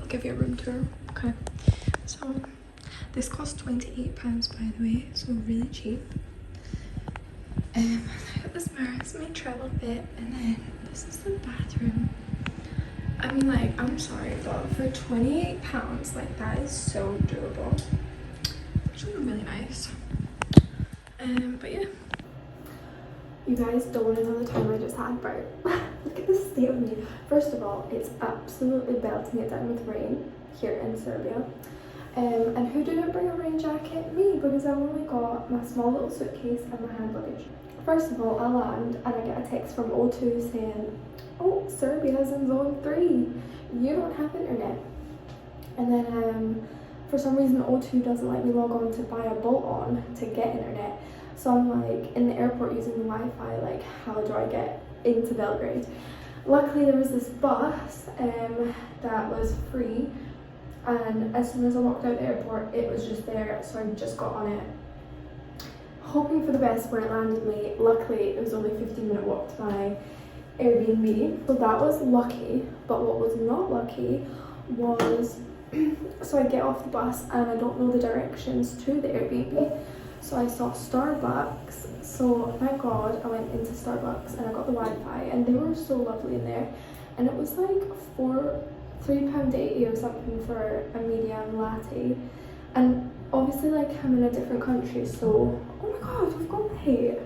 give you a room tour. Okay, so this cost £28 by the way, so really cheap. I got this mirror, it's my travel bit, and then this is the bathroom. I mean, like, I'm sorry, but for £28, like, that is so durable. Actually really nice. But yeah. You guys don't want to know the time I just had, bro. Look at the state of me. First of all, it's absolutely belting it down with rain here in Serbia. And who didn't bring a rain jacket? Me, because I've only got my small little suitcase and my hand luggage. First of all, I land and I get a text from O2 saying, oh, Serbia's in zone 3. You don't have internet. And then for some reason O2 doesn't let me log on to buy a bolt on to get internet. So I'm like in the airport using the Wi-Fi, like how do I get into Belgrade? Luckily there was this bus that was free, and as soon as I walked out the airport it was just there, so I just got on it. Hoping for the best where it landed me. Luckily it was only a 15-minute walk to my Airbnb, so that was lucky. But what was not lucky was so I get off the bus and I don't know the directions to the Airbnb. So I saw Starbucks, so thank God I went into Starbucks and I got the Wi-Fi, and they were so lovely in there. And it was like £3.80 or something for a medium latte. And obviously, like, I'm in a different country, so oh my God, we've got late.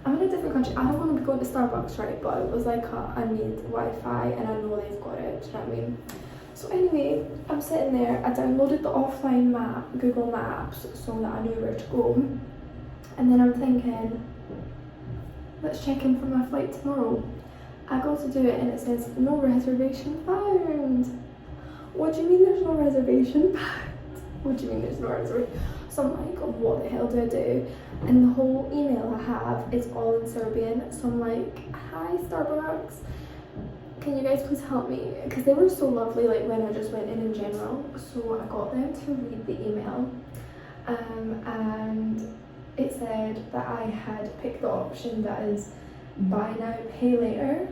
I'm in a different country. I don't want to be going to Starbucks, right? But it was like I need Wi-Fi and I know they've got it. Do you know what I mean? So anyway, I'm sitting there, I downloaded the offline map, Google Maps, so that I knew where to go. And then I'm thinking, let's check in for my flight tomorrow. I go to do it and it says, no reservation found. What do you mean there's no reservation found? What do you mean there's no reservation? So I'm like, oh, what the hell do I do? And the whole email I have is all in Serbian. So I'm like, hi Starbucks. Can you guys please help me? Because they were so lovely, like when I just went in general. So I got them to read the email, and it said that I had picked the option that is buy now, pay later.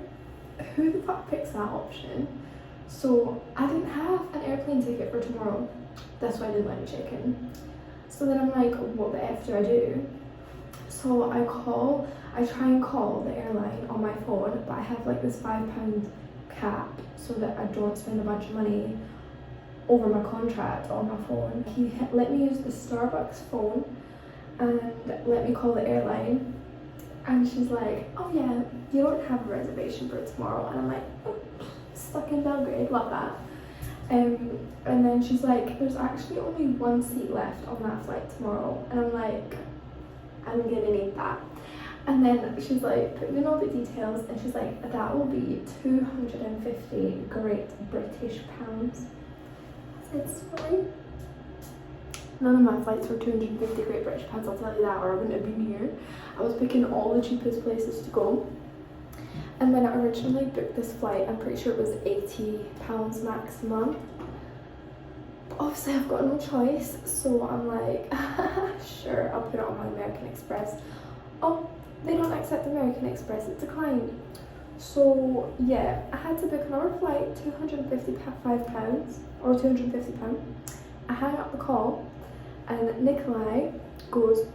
Who the fuck picks that option? So I didn't have an airplane ticket for tomorrow. That's why I didn't let me check in. So then I'm like, what the F do I do? So I try and call the airline on my phone, but I have like this £5 cap so that I don't spend a bunch of money over my contract on my phone. He let me use the Starbucks phone and let me call the airline, and she's like, oh yeah, you don't have a reservation for tomorrow. And I'm like, oh, stuck in Belgrade, love that. And then she's like, there's actually only one seat left on that flight tomorrow. And I'm like, I'm gonna need that. And then she's like, put in all the details, and she's like, that will be 250 Great British pounds. I said, sorry? None of my flights were 250 Great British pounds, I'll tell you that, or I wouldn't have been here. I was picking all the cheapest places to go. And when I originally booked this flight, I'm pretty sure it was £80 maximum. But obviously I've got no choice, so I'm like, sure, I'll put it on my American Express. Oh, they don't accept American Express, it's declined. So yeah, I had to book another flight, £255 or £250. I hang up the call and Nikolai goes,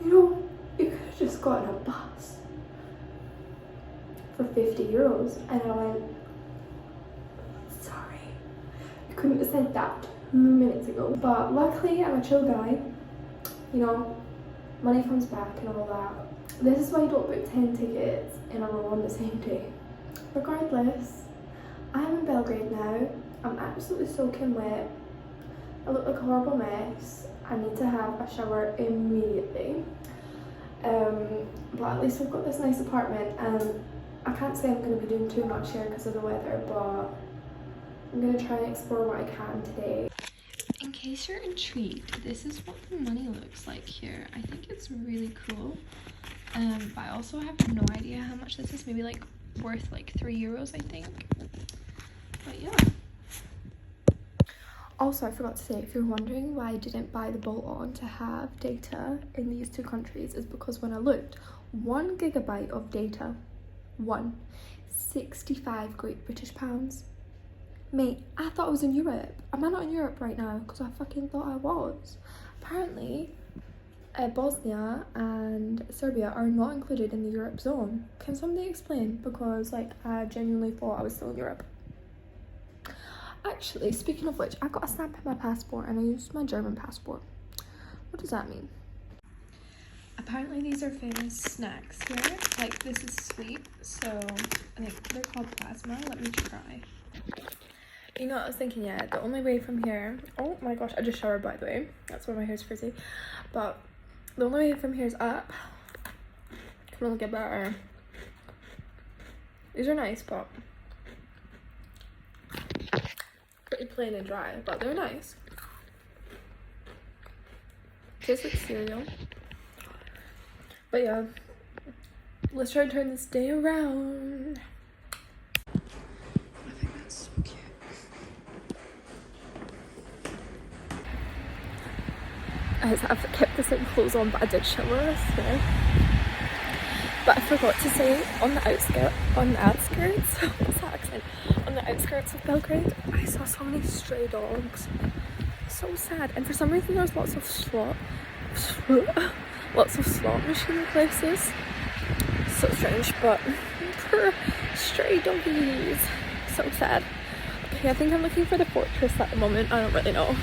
you know, you could have just gotten a bus for €50. And I went, sorry, you couldn't have said that 2 minutes ago. But luckily I'm a chill guy, you know, money comes back and all that. This is why you don't book 10 tickets in a row on the same day. Regardless, I'm in Belgrade now. I'm absolutely soaking wet. I look like a horrible mess. I need to have a shower immediately. But at least we've got this nice apartment, and I can't say I'm going to be doing too much here because of the weather, but I'm going to try and explore what I can today. In case you're intrigued, this is what the money looks like here. I think it's really cool. But I also have no idea how much this is. Maybe like worth like €3, I think. But yeah. Also, I forgot to say, if you're wondering why I didn't buy the bolt-on to have data in these two countries, is because when I looked, 1 gigabyte of data, 65 Great British pounds. Mate, I thought I was in Europe. Am I not in Europe right now? Because I fucking thought I was. Apparently, Bosnia and Serbia are not included in the Europe zone. Can somebody explain? Because like I genuinely thought I was still in Europe. Actually, speaking of which, I got a stamp in my passport and I used my German passport. What does that mean? Apparently these are famous snacks here. Like this is sweet, so I think they're called plasma. Let me try. You know what I was thinking? Yeah, the only way from here, oh my gosh, I just showered by the way, that's why my hair's frizzy, but the only way from here is up. Can only get better. These are nice, but pretty plain and dry, but they're nice. Tastes like cereal. But yeah, let's try to turn this day around. I think that's so cute. I've kept the same clothes on, but I did shower yesterday. But I forgot to say, on the outskirts, what's that accent? On the outskirts of Belgrade, I saw so many stray dogs. So sad. And for some reason there's lots of slot machine places. So strange, but poor stray doggies. So sad. Okay, I think I'm looking for the fortress at the moment. I don't really know.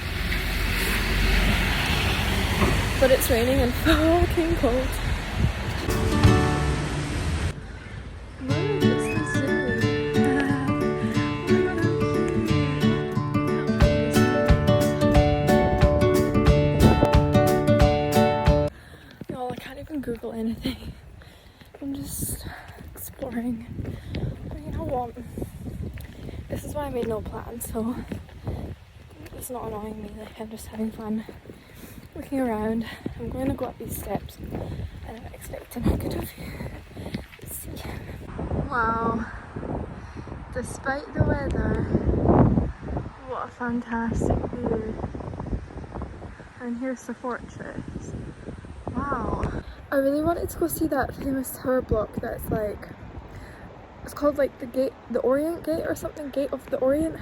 But it's raining and fucking cold. Y'all, I can't even Google anything. I'm just exploring. But you know what? This is why I made no plan, so it's not annoying me. Like, I'm just having fun looking around. I'm going to go up these steps and I'm expecting a good view. Let's see. Wow. Despite the weather, what a fantastic view. And here's the fortress. Wow. I really wanted to go see that famous tower block that's like, it's called like the Orient Gate or something, Gate of the Orient.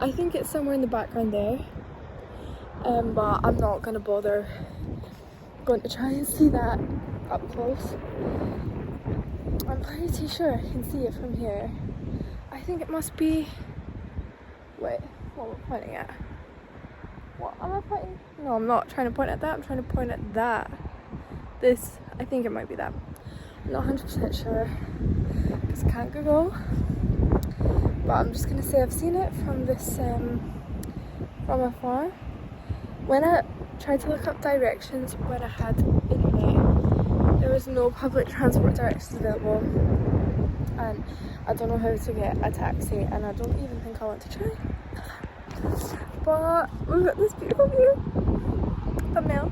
I think it's somewhere in the background there. But I'm not gonna bother going to try and see that up close. I'm pretty sure I can see it from here. I think it must be, wait, what am I pointing at? What am I pointing? No, I'm not trying to point at that, I'm trying to point at that. This, I think it might be that. I'm not 100% sure, because I can't Google. But I'm just gonna say I've seen it from this, from afar. When I tried to look up directions when I had internet, there was no public transport directions available. And I don't know how to get a taxi, and I don't even think I want to try. But we've got this beautiful view. Thumbnail.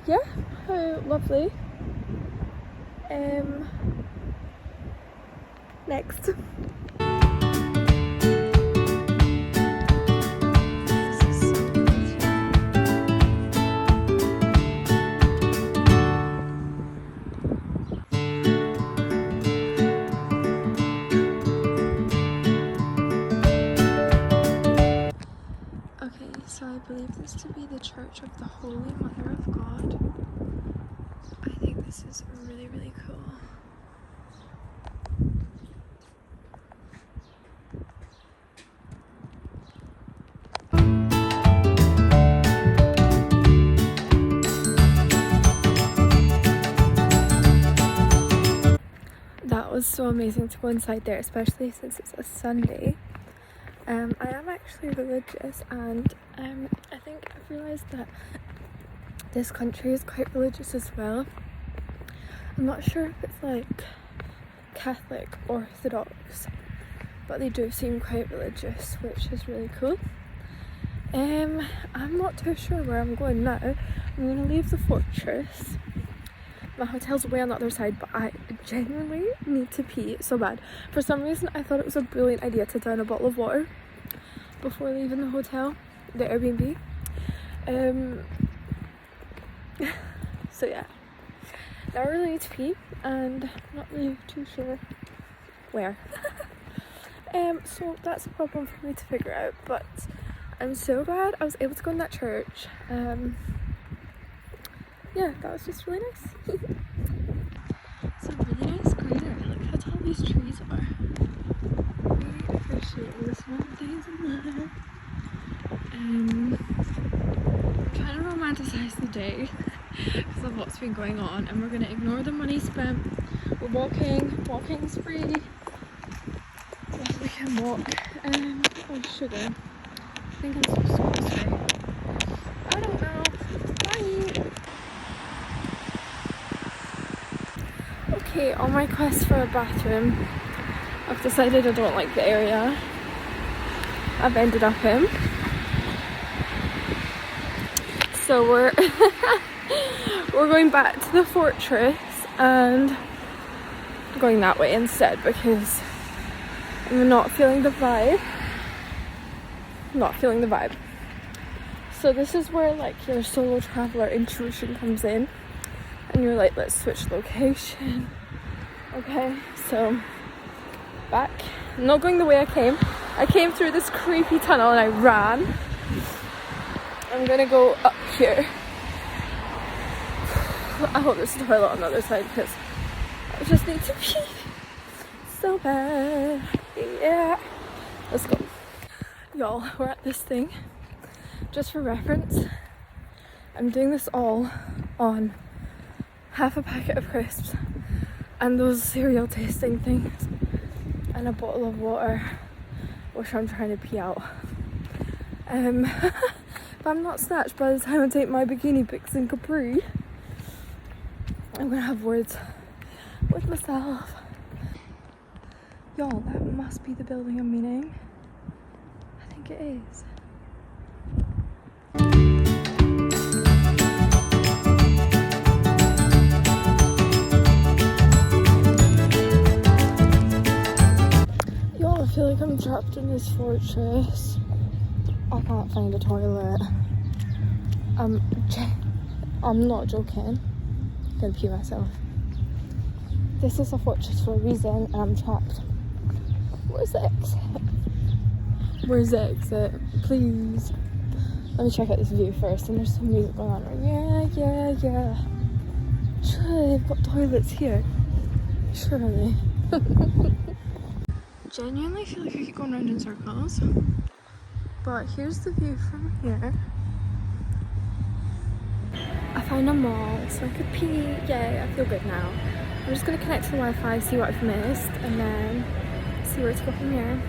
Yeah, how lovely. Next. So I believe this to be the Church of the Holy Mother of God. I think this is really, really cool. That was so amazing to go inside there, especially since it's a Sunday. I am actually religious, and I think I've realised that this country is quite religious as well. I'm not sure if it's like Catholic or Orthodox, but they do seem quite religious, which is really cool. I'm not too sure where I'm going now. I'm going to leave the fortress. My hotel's way on the other side, but I genuinely need to pee so bad. For some reason, I thought it was a brilliant idea to down a bottle of water before leaving the hotel, the Airbnb. So yeah, now I really need to pee, and I'm not really too sure where. So that's a problem for me to figure out, but I'm so glad I was able to go in that church. Yeah, that was just really nice. It's a really nice greenery. Look how tall these trees are. Really appreciating the small things in life. Trying to romanticize the day because of what's been going on, and we're gonna ignore the money spent. We're walking's free. Yes, we can walk. Oh sugar. I think I'm supposed to go this way. I don't know. Bye. Okay, on my quest for a bathroom, I've decided I don't like the area I've ended up in. So we're going back to the fortress and going that way instead because I'm not feeling the vibe. So this is where like your solo traveler intuition comes in and you're like, let's switch location. Okay, so back. I'm not going the way I came. I came through this creepy tunnel and I ran. I'm gonna go up here. I hope there's a toilet on the other side because I just need to pee so bad. Yeah. Let's go. Y'all, we're at this thing. Just for reference, I'm doing this all on half a packet of crisps and those cereal tasting things and a bottle of water, which I'm trying to pee out. If I'm not snatched by the time I take my bikini pics in Capri, I'm gonna have words with myself. Y'all, that must be the building I'm meaning. I think it is. Y'all, I feel like I'm trapped in this fortress. I can't find a toilet. I'm not joking. I'm gonna pee myself. This is a fortress for a reason and I'm trapped. Where's the exit? Where's the exit? Please. Let me check out this view first, and there's some music going on. Yeah. Surely they've got toilets here. Surely. Genuinely feel like I keep going round in circles. But here's the view from here. I found a mall so I could pee. Yay, I feel good now. I'm just gonna connect to the Wi-Fi, see what I've missed, and then see where to go from here.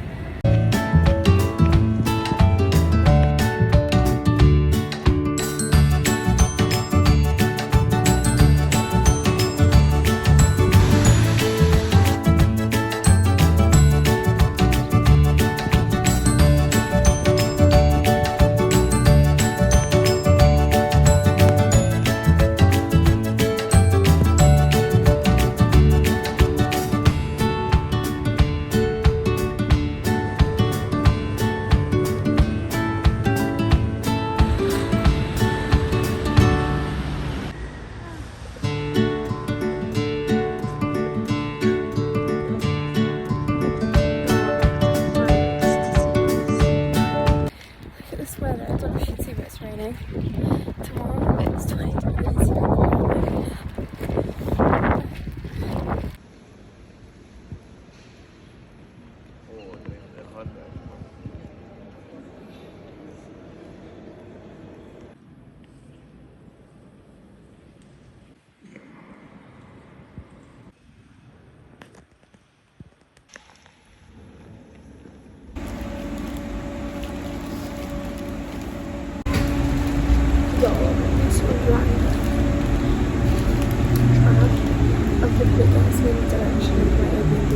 Tomorrow it's 20 degrees. Of the biggest wind direction of my Airbnb.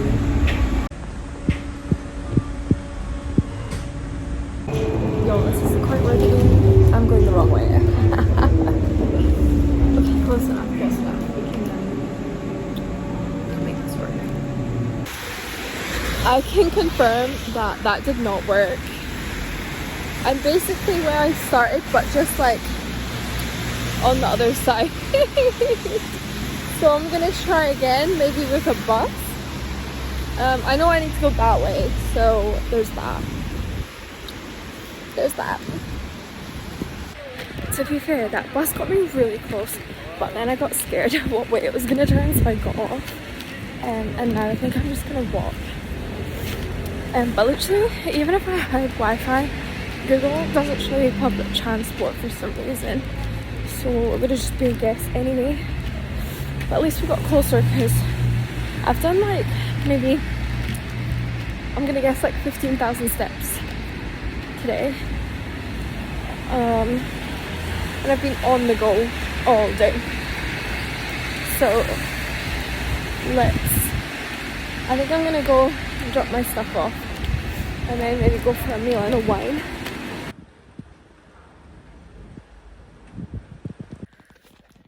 Yo, this is quite ready. I'm going the wrong way. Okay, close enough. We can make this work. I can confirm that that did not work. I'm basically where I started, but just like on the other side. So I'm gonna try again, maybe with a bus. I know I need to go that way, so there's that. There's that. To be fair, that bus got me really close, but then I got scared of what way it was gonna turn, so I got off. And now I think I'm just gonna walk. But literally, even if I had Wi-Fi, Google doesn't show you public transport for some reason, so it would have just been a guess anyway. But at least we got closer, because I've done like maybe, I'm gonna guess like 15,000 steps today. And I've been on the go all day. So I think I'm gonna go drop my stuff off and then maybe go for a meal and a wine.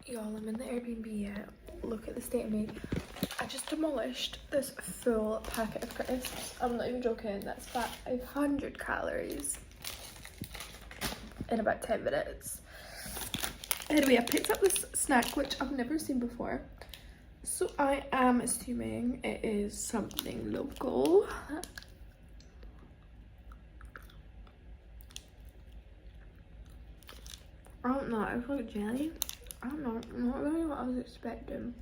Y'all, I'm in the Airbnb yet. Look at the state of me. I just demolished this full packet of crisps. I'm not even joking, that's 500 calories in about 10 minutes. Anyway, I picked up this snack which I've never seen before. So I am assuming it is something local. I don't know, it's like jelly. I don't know, not really what I was expecting.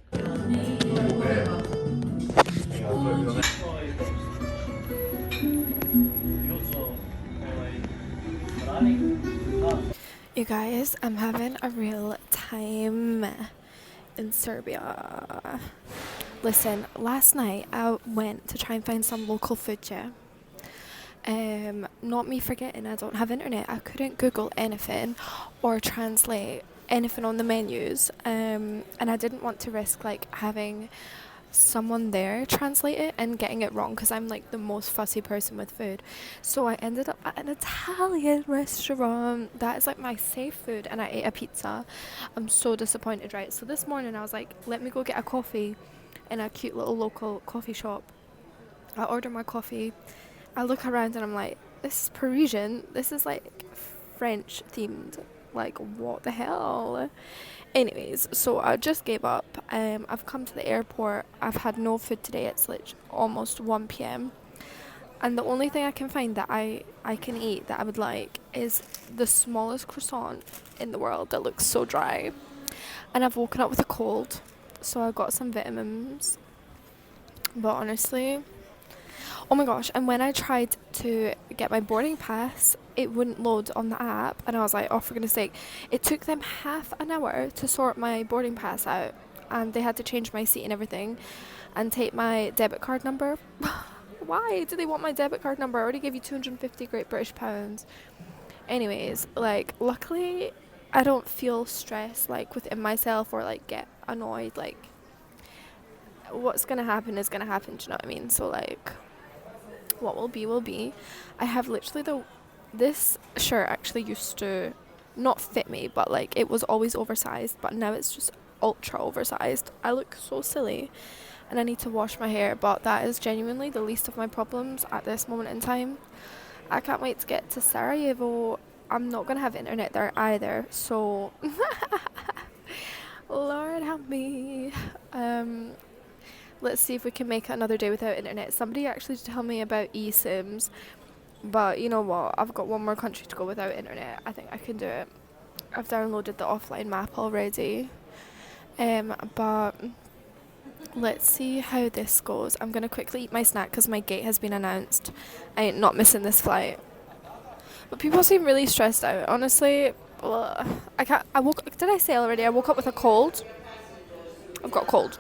You guys, I'm having a real time in Serbia. Listen, last night I went to try and find some local food, yeah. Not me forgetting I don't have internet. I couldn't Google anything or translate anything on the menus, and I didn't want to risk like having someone there translate it and getting it wrong, because I'm like the most fussy person with food. So I ended up at an Italian restaurant that is like my safe food, and I ate a pizza. I'm so disappointed, right? So this morning I was like, let me go get a coffee in a cute little local coffee shop. I order my coffee, I look around and I'm like, this is Parisian, this is like French themed, like what the hell. Anyways, so I just gave up. I've come to the airport. I've had no food today. It's like almost 1 p.m. And the only thing I can find that I can eat that I would like is the smallest croissant in the world that looks so dry. And I've woken up with a cold, so I got some vitamins. But honestly, oh my gosh, and when I tried to get my boarding pass, it wouldn't load on the app, and I was like, oh, for goodness sake. It took them half an hour to sort my boarding pass out, and they had to change my seat and everything and take my debit card number. Why do they want my debit card number? I already gave you 250 Great British pounds. Anyways, like, luckily I don't feel stressed like within myself or like get annoyed. Like, what's gonna happen is gonna happen, do you know what I mean? So like, what will be will be. I have literally this shirt actually used to not fit me, but like it was always oversized, but now it's just ultra oversized. I look so silly and I need to wash my hair, but that is genuinely the least of my problems at this moment in time. I can't wait to get to Sarajevo. I'm not gonna have internet there either, so Lord help me. Let's see if we can make it another day without internet. Somebody actually told me about eSIMs, but you know what? I've got one more country to go without internet. I think I can do it. I've downloaded the offline map already. But let's see how this goes. I'm going to quickly eat my snack because my gate has been announced. I ain't not missing this flight. But people seem really stressed out. Honestly, I can't. Did I say already? I woke up with a cold. I've got a cold.